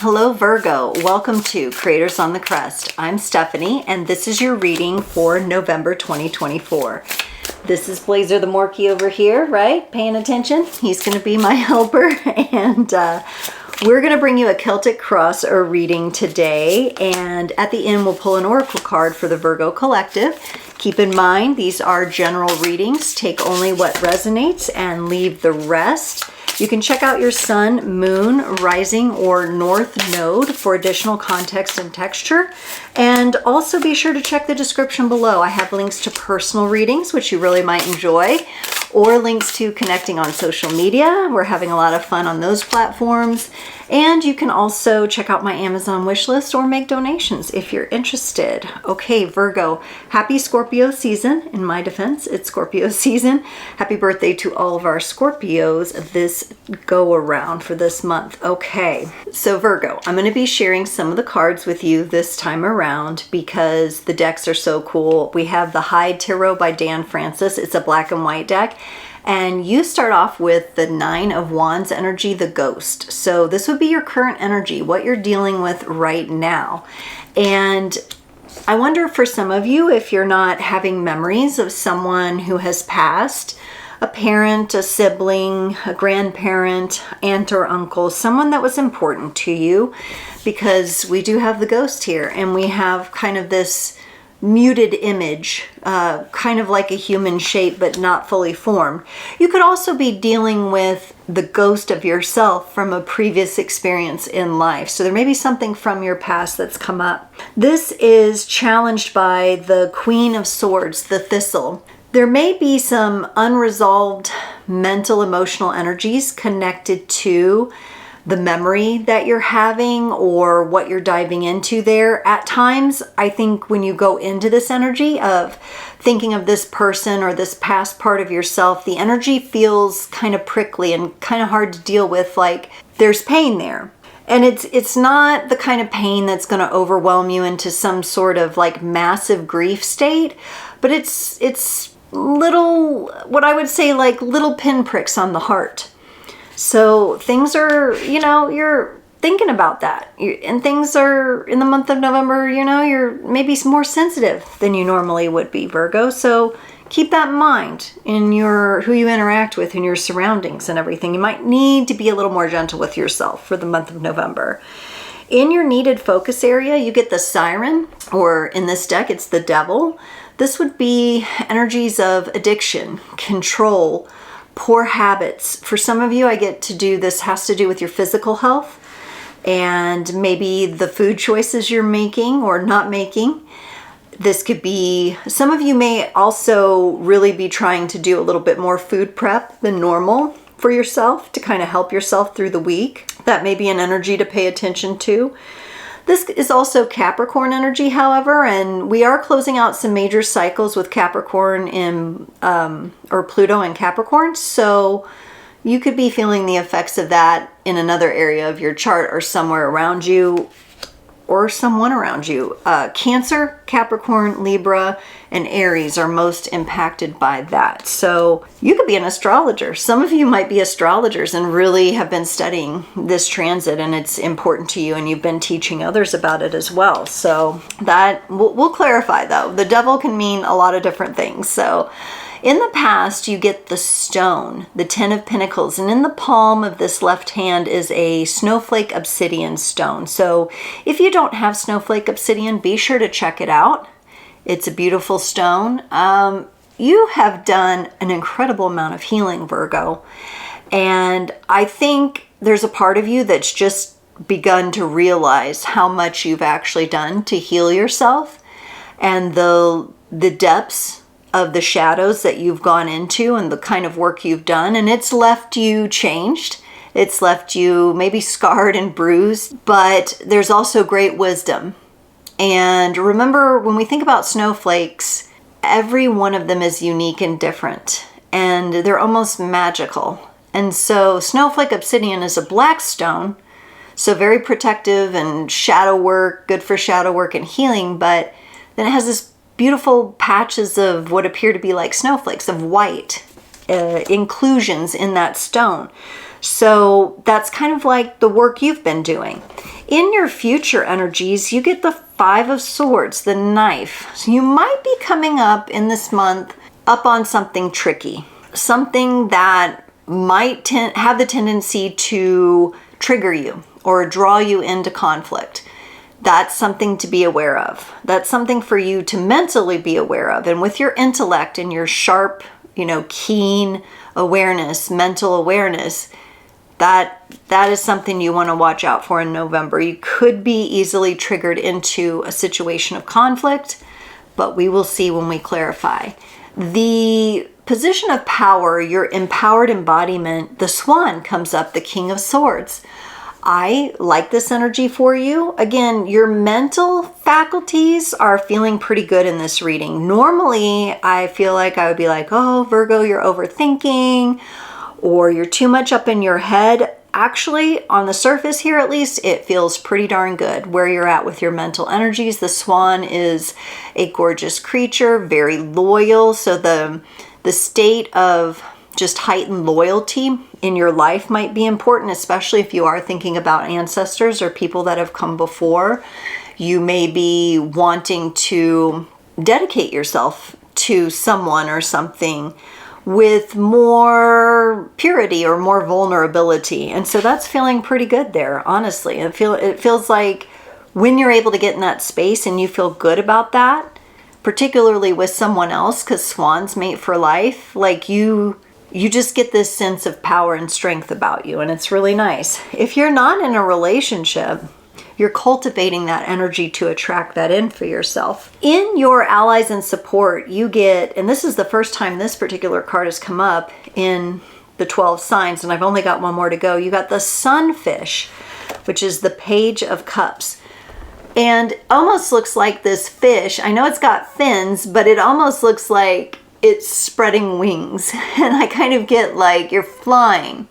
Hello Virgo, welcome to Creators on the Crest. I'm Stephanie and this is your reading for November 2024. This is Blazer the Morky over here, right? Paying attention? He's going to be my helper and we're going to bring you a Celtic Cross reading today, and at the end we'll pull an oracle card for the Virgo collective. Keep in mind these are general readings. Take only what resonates and leave the rest. You can check out your sun, moon, rising, or north node for additional context and texture. And also be sure to check the description below. I have links to personal readings, which you really might enjoy, or links to connecting on social media. We're having a lot of fun on those platforms. And you can also check out my Amazon wish list or make donations if you're interested. Okay, Virgo, happy Scorpio season. In my defense, it's Scorpio season. Happy birthday to all of our Scorpios this go around for this month. Okay, so Virgo, I'm going to be sharing some of the cards with you this time around because the decks are so cool. We have the Hyde Tarot by Dan Francis. It's a black and white deck. And you start off with the Nine of Wands energy, the Ghost. So this would be your current energy, what you're dealing with right now. And I wonder for some of you if you're not having memories of someone who has passed, a parent, a sibling, a grandparent, aunt or uncle, someone that was important to you, because we do have the ghost here and we have kind of this muted image, kind of like a human shape but not fully formed. You could also be dealing with the ghost of yourself from a previous experience in life. So there may be something from your past that's come up. This is challenged by the Queen of Swords, the Thistle. There may be some unresolved mental, emotional energies connected to the memory that you're having or what you're diving into there. At times, I think when you go into this energy of thinking of this person or this past part of yourself, the energy feels kind of prickly and kind of hard to deal with, like there's pain there. And it's not the kind of pain that's going to overwhelm you into some sort of like massive grief state, but it's little, what I would say, like little pinpricks on the heart. So things are, you know, you're thinking about that. And things are, in the month of November, you know, you're maybe more sensitive than you normally would be, Virgo. So keep that in mind in who you interact with, in your surroundings and everything. You might need to be a little more gentle with yourself for the month of November. In your needed focus area, you get the Siren, or in this deck, it's the Devil. This would be energies of addiction, control, poor habits. For some of you, I get to do this, has to do with your physical health and maybe the food choices you're making or not making. This could be, some of you may also really be trying to do a little bit more food prep than normal for yourself to kind of help yourself through the week. That may be an energy to pay attention to. This is also Capricorn energy, however, and we are closing out some major cycles with Capricorn or Pluto in Capricorn. So you could be feeling the effects of that in another area of your chart or somewhere around you or someone around you. Cancer, Capricorn, Libra, and Aries are most impacted by that. So you could be an astrologer. Some of you might be astrologers and really have been studying this transit and it's important to you and you've been teaching others about it as well. So that we'll clarify though. The Devil can mean a lot of different things. So in the past, you get the stone, the Ten of Pentacles, and in the palm of this left hand is a snowflake obsidian stone. So if you don't have snowflake obsidian, be sure to check it out. It's a beautiful stone. You have done an incredible amount of healing, Virgo. And I think there's a part of you that's just begun to realize how much you've actually done to heal yourself and the depths of the shadows that you've gone into and the kind of work you've done. And it's left you changed. It's left you maybe scarred and bruised, but there's also great wisdom. And remember, when we think about snowflakes, every one of them is unique and different, and they're almost magical. And so snowflake obsidian is a black stone, so very protective and shadow work, good for shadow work and healing, but then it has this beautiful patches of what appear to be like snowflakes of white inclusions in that stone. So that's kind of like the work you've been doing. In your future energies, you get the Five of Swords, the knife. So you might be coming up in this month up on something tricky, something that might have the tendency to trigger you or draw you into conflict. That's something to be aware of. That's something for you to mentally be aware of. And with your intellect and your sharp, keen awareness, mental awareness, that is something you want to watch out for in November. You could be easily triggered into a situation of conflict, but we will see when we clarify. The position of power, your empowered embodiment, the Swan comes up, the King of Swords. I like this energy for you. Again, your mental faculties are feeling pretty good in this reading. Normally, I feel like I would be like, oh, Virgo, you're overthinking, or you're too much up in your head. Actually, on the surface here at least, it feels pretty darn good where you're at with your mental energies. The Swan is a gorgeous creature, very loyal. So the state of just heightened loyalty in your life might be important, especially if you are thinking about ancestors or people that have come before. You may be wanting to dedicate yourself to someone or something with more purity or more vulnerability. And so that's feeling pretty good there, honestly. It feels like when you're able to get in that space and you feel good about that, particularly with someone else, because swans mate for life, like you just get this sense of power and strength about you, and it's really nice. If you're not in a relationship, you're cultivating that energy to attract that in for yourself. In your allies and support, you get, and this is the first time this particular card has come up in the 12 signs, and I've only got one more to go. You got the Sunfish, which is the Page of Cups. And almost looks like this fish, I know it's got fins, but it almost looks like it's spreading wings. And I kind of get like you're flying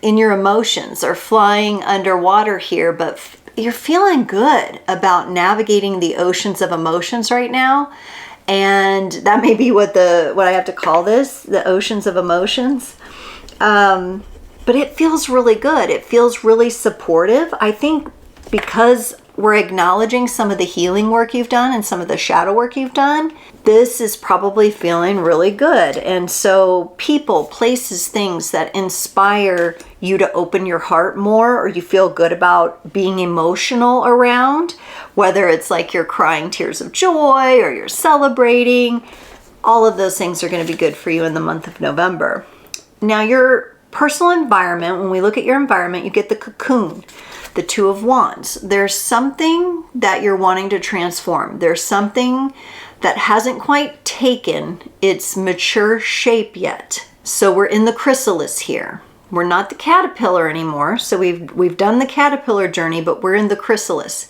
in your emotions or flying underwater here, but you're feeling good about navigating the oceans of emotions right now. And that may be what I have to call this, the oceans of emotions. But it feels really good. It feels really supportive. I think because we're acknowledging some of the healing work you've done and some of the shadow work you've done, this is probably feeling really good. And so people, places, things that inspire you to open your heart more, or you feel good about being emotional around, whether it's like you're crying tears of joy or you're celebrating, all of those things are going to be good for you in the month of November. Now, your personal environment, when we look at your environment, you get the Cocoon, the Two of Wands. There's something that you're wanting to transform. There's something that hasn't quite taken its mature shape yet. So we're in the chrysalis here. We're not the caterpillar anymore. So we've done the caterpillar journey, but we're in the chrysalis.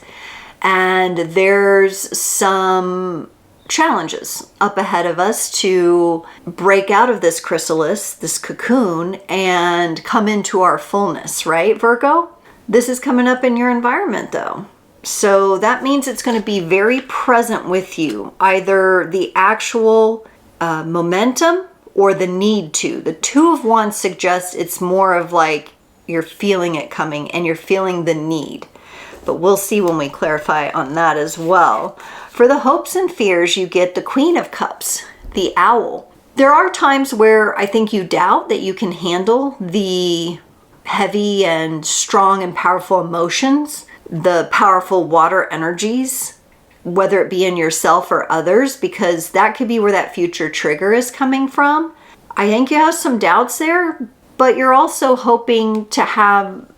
And there's some challenges up ahead of us to break out of this chrysalis, this cocoon, and come into our fullness, right, Virgo? This is coming up in your environment though. So that means it's going to be very present with you, either the actual momentum or the need to. The Two of Wands suggests it's more of like you're feeling it coming and you're feeling the need. But we'll see when we clarify on that as well. For the hopes and fears, you get the Queen of Cups, the Owl. There are times where I think you doubt that you can handle the heavy and strong and powerful emotions, the powerful water energies, whether it be in yourself or others, because that could be where that future trigger is coming from. I think you have some doubts there, but you're also hoping to have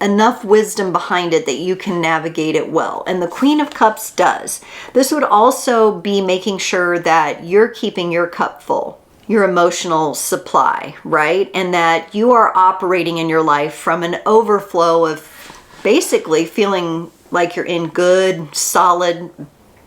enough wisdom behind it that you can navigate it well. And the Queen of Cups does. This would also be making sure that you're keeping your cup full, your emotional supply, right? And that you are operating in your life from an overflow of basically feeling like you're in good, solid,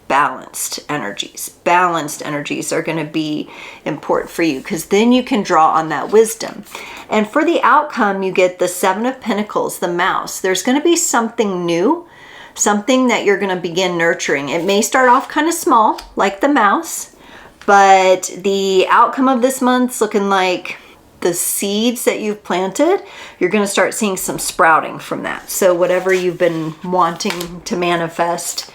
balanced energies. Balanced energies are going to be important for you because then you can draw on that wisdom. And for the outcome, you get the Seven of Pentacles, the Mouse. There's going to be something new, something that you're going to begin nurturing. It may start off kind of small, like the mouse, but the outcome of this month's looking like the seeds that you've planted, you're going to start seeing some sprouting from that. So whatever you've been wanting to manifest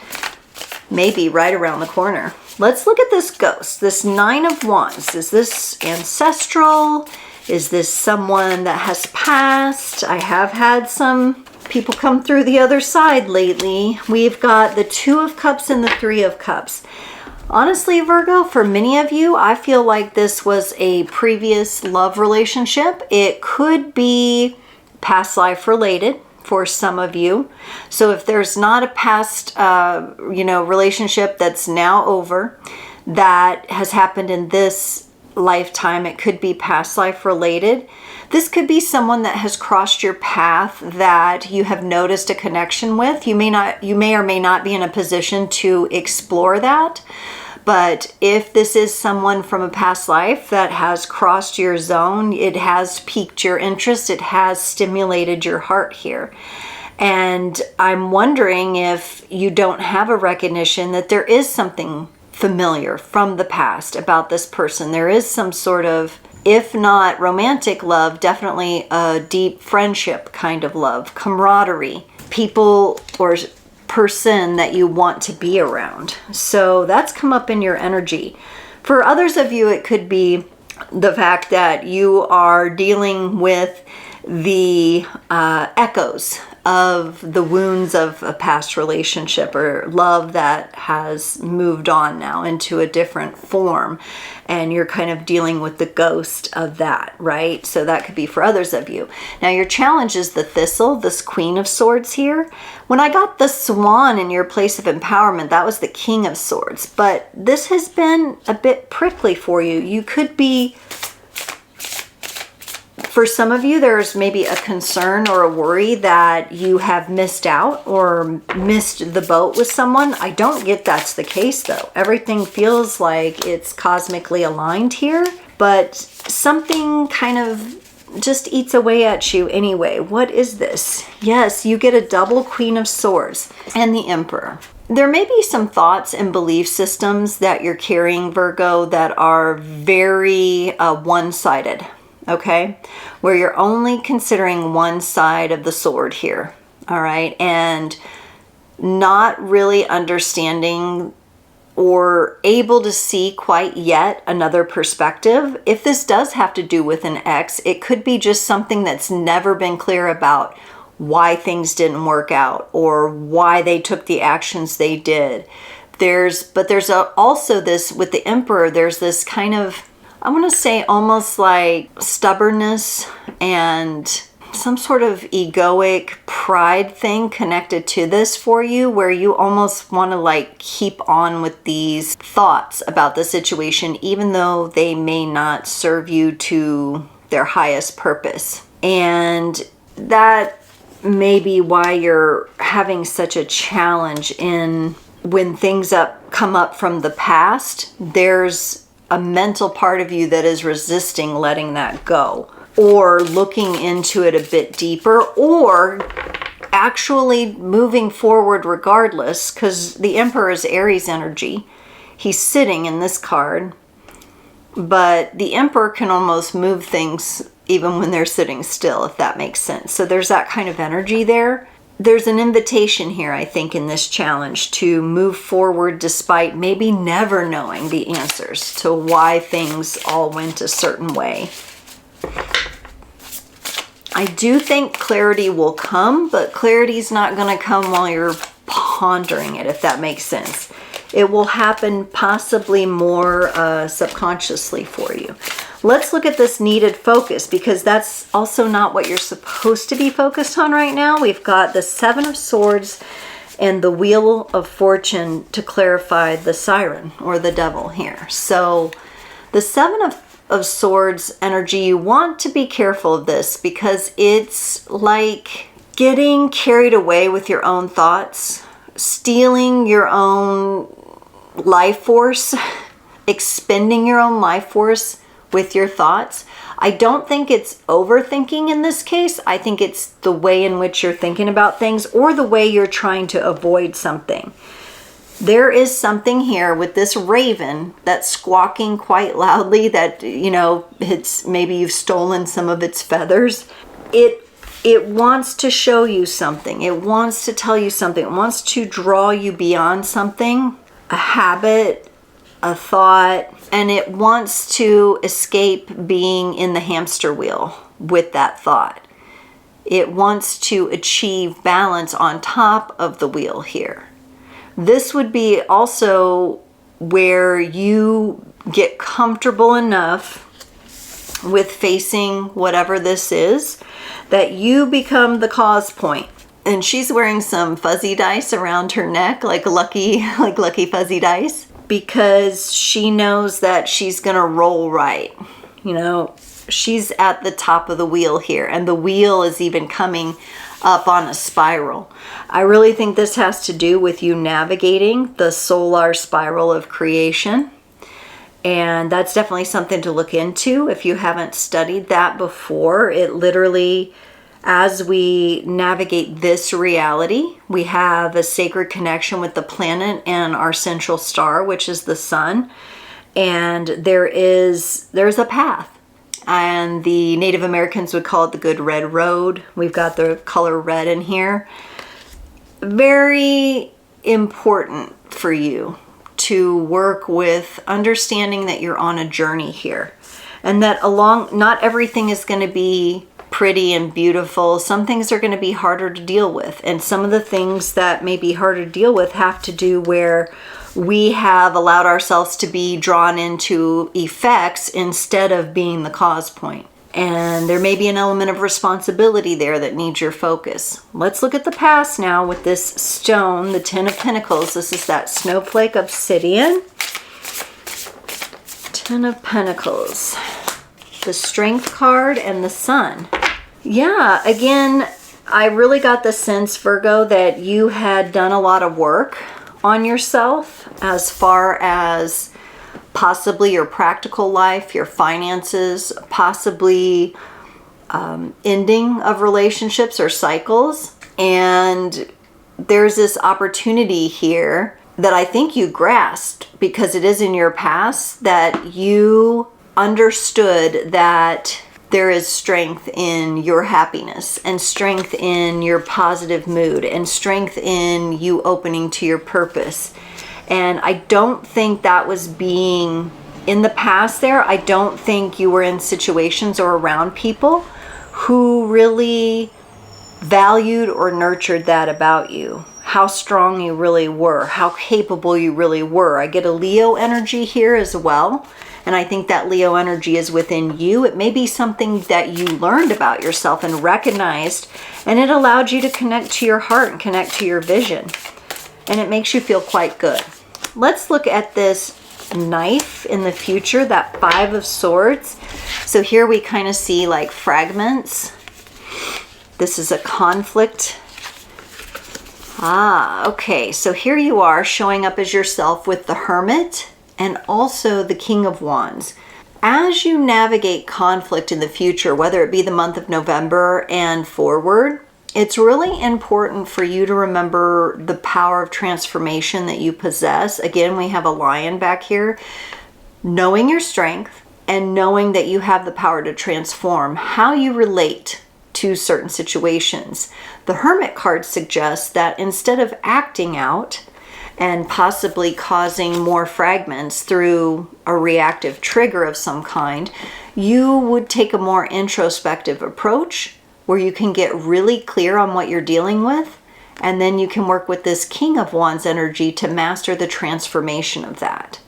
may be right around the corner. Let's look at this ghost, this Nine of Wands. Is this ancestral? Is this someone that has passed? I have had some people come through the other side lately. We've got the Two of Cups and the Three of Cups. Honestly, Virgo, for many of you, I feel like this was a previous love relationship. It could be past life related for some of you. So if there's not a past, relationship that's now over that has happened in this lifetime, it could be past life related. This could be someone that has crossed your path that you have noticed a connection with. You may or may not be in a position to explore that. But if this is someone from a past life that has crossed your zone, it has piqued your interest, it has stimulated your heart here. And I'm wondering if you don't have a recognition that there is something familiar from the past about this person. There is some sort of, if not romantic love, definitely a deep friendship kind of love, camaraderie, people or person that you want to be around. So that's come up in your energy. For others of you, it could be the fact that you are dealing with the echoes of the wounds of a past relationship or love that has moved on now into a different form, and you're kind of dealing with the ghost of that, right? So that could be for others of you. Now your challenge is the Thistle, this Queen of Swords here. When I got the Swan in your place of empowerment, that was the King of Swords, but this has been a bit prickly for you. You could be, for some of you, there's maybe a concern or a worry that you have missed out or missed the boat with someone. I don't get that's the case though. Everything feels like it's cosmically aligned here, but something kind of just eats away at you anyway. What is this? Yes, you get a double Queen of Swords and the Emperor. There may be some thoughts and belief systems that you're carrying, Virgo, that are very one-sided. Okay, where you're only considering one side of the sword here, all right, and not really understanding or able to see quite yet another perspective. If this does have to do with an ex, it could be just something that's never been clear about why things didn't work out or why they took the actions they did. But there's also this, with the Emperor, there's this kind of, I want to say almost like stubbornness and some sort of egoic pride thing connected to this for you, where you almost want to like keep on with these thoughts about the situation, even though they may not serve you to their highest purpose. And that may be why you're having such a challenge in when things come up from the past. There's a mental part of you that is resisting letting that go, or looking into it a bit deeper, or actually moving forward regardless, because the Emperor is Aries energy. He's sitting in this card, but the Emperor can almost move things even when they're sitting still, if that makes sense. So there's that kind of energy there. There's an invitation here, I think, in this challenge to move forward despite maybe never knowing the answers to why things all went a certain way. I do think clarity will come, but clarity's not going to come while you're pondering it, if that makes sense. It will happen possibly more subconsciously for you. Let's look at this needed focus, because that's also not what you're supposed to be focused on right now. We've got the Seven of Swords and the Wheel of Fortune to clarify the Siren or the Devil here. So the Seven of Swords energy, you want to be careful of this, because it's like getting carried away with your own thoughts, stealing your own life force, expending your own life force with your thoughts. I don't think it's overthinking in this case. I think it's the way in which you're thinking about things, or the way you're trying to avoid something. There is something here with this raven that's squawking quite loudly that, you know, it's maybe you've stolen some of its feathers. It wants to show you something. It wants to tell you something. It wants to draw you beyond something, a habit, a thought, and it wants to escape being in the hamster wheel with that thought. It wants to achieve balance on top of the wheel here. This would be also where you get comfortable enough with facing whatever this is that you become the cause point. And she's wearing some fuzzy dice around her neck, like lucky fuzzy dice, because she knows that she's gonna roll right. You know, she's at the top of the wheel here, and the wheel is even coming up on a spiral. I really think this has to do with you navigating the solar spiral of creation. And that's definitely something to look into if you haven't studied that before. It literally, as we navigate this reality, we have a sacred connection with the planet and our central star, which is the sun. And there's a path. And the Native Americans would call it the Good Red Road. We've got the color red in here. Very important for you to work with understanding that you're on a journey here. And that not everything is going to be pretty and beautiful. Some things are going to be harder to deal with. And some of the things that may be harder to deal with have to do where we have allowed ourselves to be drawn into effects instead of being the cause point. And there may be an element of responsibility there that needs your focus. Let's look at the past now with this stone, the Ten of Pentacles. This is that snowflake obsidian. Ten of Pentacles. The Strength card and the Sun. Yeah, again, I really got the sense, Virgo, that you had done a lot of work on yourself as far as possibly your practical life, your finances, possibly ending of relationships or cycles. And there's this opportunity here that I think you grasped because it is in your past that you understood that there is strength in your happiness and strength in your positive mood and strength in you opening to your purpose. And I don't think that was being in the past there. I don't think you were in situations or around people who really valued or nurtured that about you. How strong you really were, how capable you really were. I get a Leo energy here as well. And I think that Leo energy is within you. It may be something that you learned about yourself and recognized, and it allowed you to connect to your heart and connect to your vision. And it makes you feel quite good. Let's look at this knife in the future, that Five of Swords. So here we kind of see like fragments. This is a conflict. Okay. So here you are showing up as yourself with the Hermit and also the King of Wands. As you navigate conflict in the future, whether it be the month of November and forward, it's really important for you to remember the power of transformation that you possess. Again, we have a lion back here. Knowing your strength and knowing that you have the power to transform how you relate to certain situations. The Hermit card suggests that instead of acting out and possibly causing more fragments through a reactive trigger of some kind, you would take a more introspective approach where you can get really clear on what you're dealing with, and then you can work with this King of Wands energy to master the transformation of that.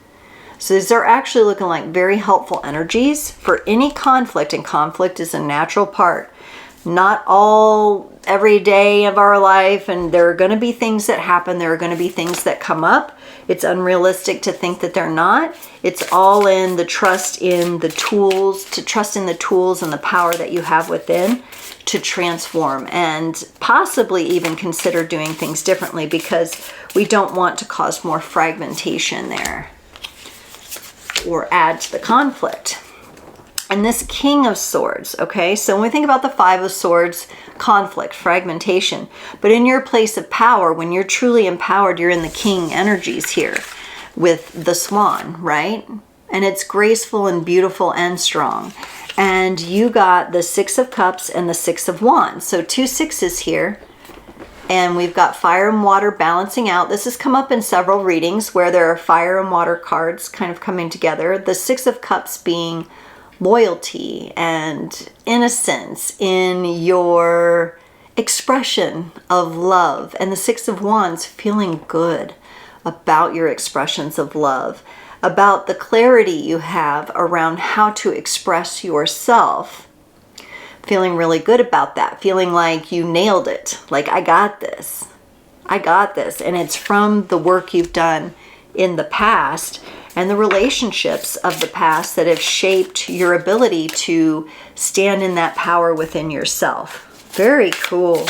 So these are actually looking like very helpful energies for any conflict, and conflict is a natural part. Not all every day of our life, and there are going to be things that happen. There are going to be things that come up. It's unrealistic to think that they're not. It's all in the trust in the tools, to trust in the tools and the power that you have within to transform and possibly even consider doing things differently, because we don't want to cause more fragmentation there or add to the conflict. And this King of Swords, okay? So when we think about the Five of Swords, conflict, fragmentation. But in your place of power, when you're truly empowered, you're in the King energies here with the Swan, right? And it's graceful and beautiful and strong. And you got the Six of Cups and the Six of Wands. So 2 sixes here. And we've got fire and water balancing out. This has come up in several readings where there are fire and water cards kind of coming together. The Six of Cups being loyalty and innocence in your expression of love, and the Six of Wands feeling good about your expressions of love, about the clarity you have around how to express yourself, feeling really good about that, feeling like you nailed it, like I got this, and it's from the work you've done in the past and the relationships of the past that have shaped your ability to stand in that power within yourself. Very cool.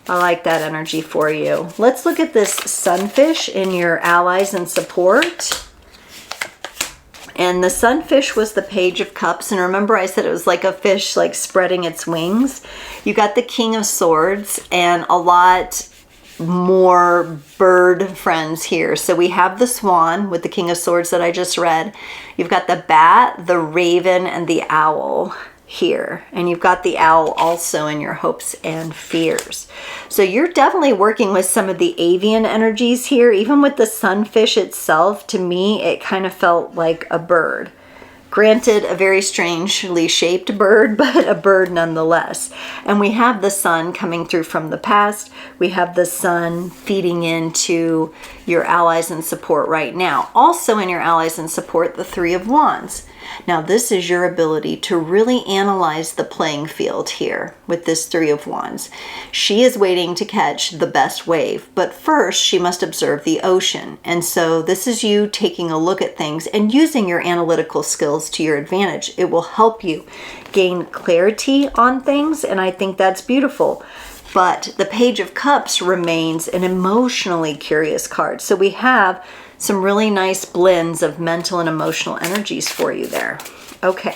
I like that energy for you. Let's look at this sunfish in your allies and support. And the sunfish was the Page of Cups. And remember I said it was like a fish like spreading its wings. You got the King of Swords and a lot more bird friends here. So we have the Swan with the King of Swords that I just read. You've got the bat, the raven, and the owl here. And you've got the owl also in your hopes and fears. So you're definitely working with some of the avian energies here. Even with the sunfish itself, to me, it kind of felt like a bird. Granted, a very strangely shaped bird, but a bird nonetheless. And we have the sun coming through from the past. We have the sun feeding into your allies and support right now. Also in your allies and support, the Three of Wands. Now this is your ability to really analyze the playing field here with this Three of Wands. She is waiting to catch the best wave, but first she must observe the ocean. And so this is you taking a look at things and using your analytical skills to your advantage. It will help you gain clarity on things, and I think that's beautiful. But the Page of Cups remains an emotionally curious card. So we have some really nice blends of mental and emotional energies for you there. Okay,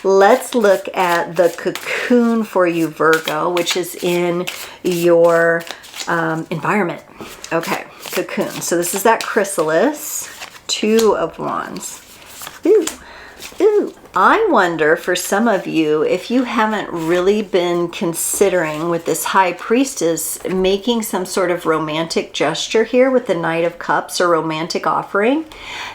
let's look at the cocoon for you, Virgo, which is in your environment. Okay, cocoon. So this is that chrysalis, Two of Wands. Ooh, ooh. I wonder for some of you if you haven't really been considering with this High Priestess making some sort of romantic gesture here with the Knight of Cups or romantic offering.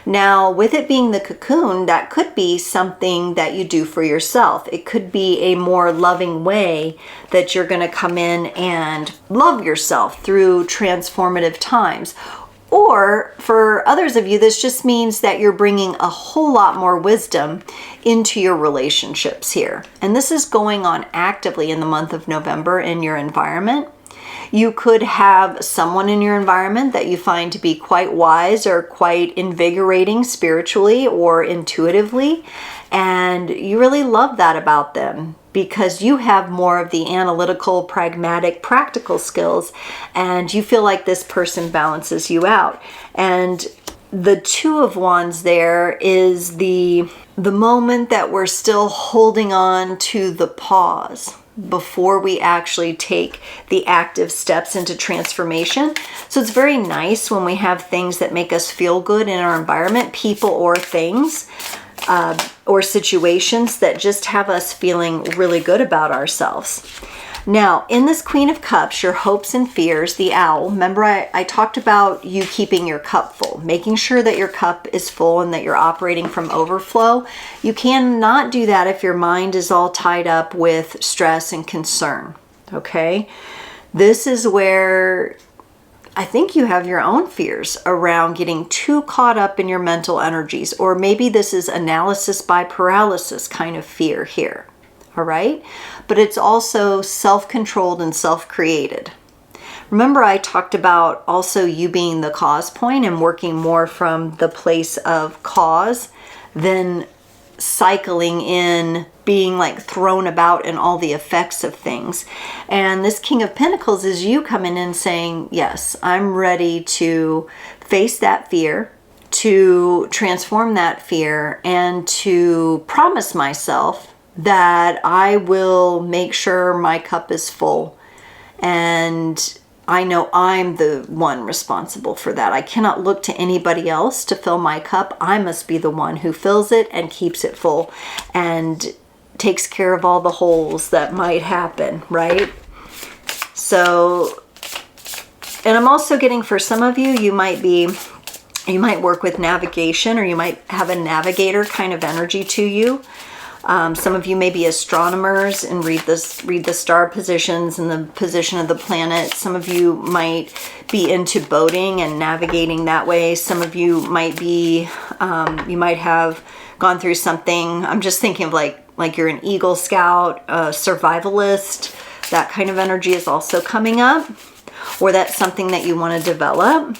Now, with it being the cocoon, that could be something that you do for yourself. It could be a more loving way that you're going to come in and love yourself through transformative times. Or for others of you, this just means that you're bringing a whole lot more wisdom into your relationships here. And this is going on actively in the month of November in your environment. You could have someone in your environment that you find to be quite wise or quite invigorating spiritually or intuitively. And you really love that about them, because you have more of the analytical, pragmatic, practical skills, and you feel like this person balances you out. And the Two of Wands there is the moment that we're still holding on to the pause before we actually take the active steps into transformation. So it's very nice when we have things that make us feel good in our environment, people or things. Or situations that just have us feeling really good about ourselves. Now, in this Queen of Cups, your hopes and fears, the owl, remember I talked about you keeping your cup full, making sure that your cup is full and that you're operating from overflow. You cannot do that if your mind is all tied up with stress and concern, okay? This is where I think you have your own fears around getting too caught up in your mental energies, or maybe this is analysis by paralysis kind of fear here, all right? But it's also self-controlled and self-created. Remember I talked about also you being the cause point and working more from the place of cause than cycling in, being like thrown about in all the effects of things. And this King of Pentacles is you coming in saying, yes, I'm ready to face that fear. to transform that fear and to promise myself that I will make sure my cup is full. And I know I'm the one responsible for that. I cannot look to anybody else to fill my cup. I must be the one who fills it and keeps it full and takes care of all the holes that might happen, right? So, and I'm also getting, for some of you, you might work with navigation, or you might have a navigator kind of energy to you. Some of you may be astronomers and read the star positions and the position of the planet. Some of you might be into boating and navigating that way. Some of you might be, you might have gone through something. I'm just thinking of like you're an Eagle Scout, a survivalist. That kind of energy is also coming up, or that's something that you want to develop.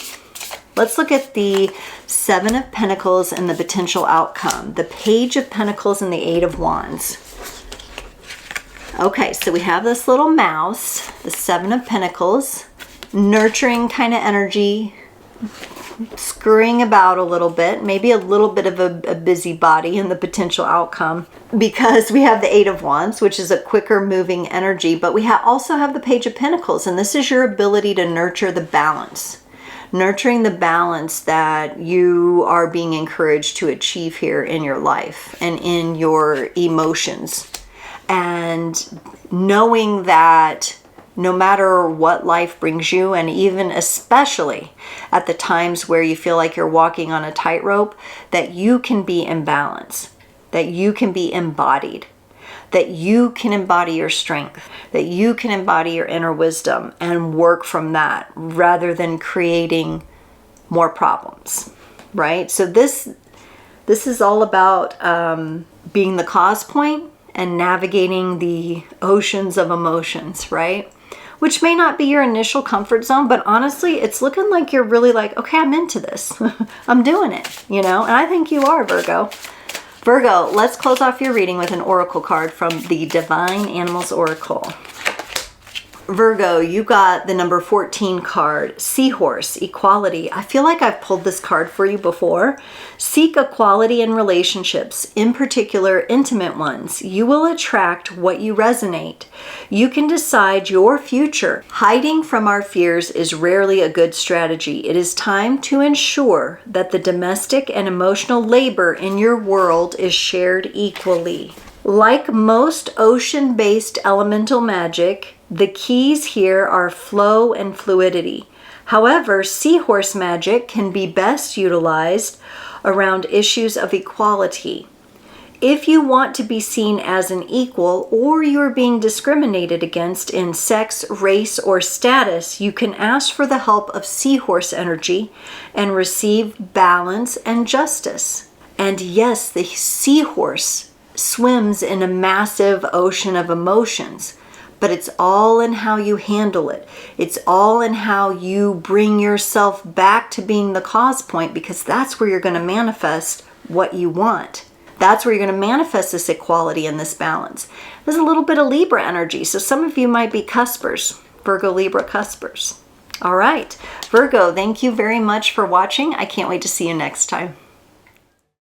Let's look at the Seven of Pentacles and the potential outcome. The Page of Pentacles and the Eight of Wands. Okay, so we have this little mouse, the Seven of Pentacles, nurturing kind of energy, scurrying about a little bit, maybe a little bit of a busybody in the potential outcome, because we have the Eight of Wands, which is a quicker moving energy, but we also have the Page of Pentacles, and this is your ability to nurture the balance. Nurturing the balance that you are being encouraged to achieve here in your life and in your emotions. And knowing that no matter what life brings you, and even especially at the times where you feel like you're walking on a tightrope, that you can be in balance, that you can be embodied, that you can embody your strength, that you can embody your inner wisdom and work from that rather than creating more problems, right? So this is all about being the cause point and navigating the oceans of emotions, right? Which may not be your initial comfort zone, but honestly, it's looking like you're really like, okay, I'm into this. I'm doing it, you know? And I think you are, Virgo. Virgo, let's close off your reading with an oracle card from the Divine Animals Oracle. Virgo, you got the number 14 card, Seahorse, Equality. I feel like I've pulled this card for you before. Seek equality in relationships, in particular intimate ones. You will attract what you resonate. You can decide your future. Hiding from our fears is rarely a good strategy. It is time to ensure that the domestic and emotional labor in your world is shared equally. Like most ocean-based elemental magic, the keys here are flow and fluidity. However, seahorse magic can be best utilized around issues of equality. If you want to be seen as an equal, or you're being discriminated against in sex, race, or status, you can ask for the help of seahorse energy and receive balance and justice. And yes, the seahorse swims in a massive ocean of emotions. But it's all in how you handle it. It's all in how you bring yourself back to being the cause point, because that's where you're going to manifest what you want. That's where you're going to manifest this equality and this balance. There's a little bit of Libra energy, so some of you might be cuspers, Virgo, Libra cuspers. All right, Virgo, thank you very much for watching. I can't wait to see you next time.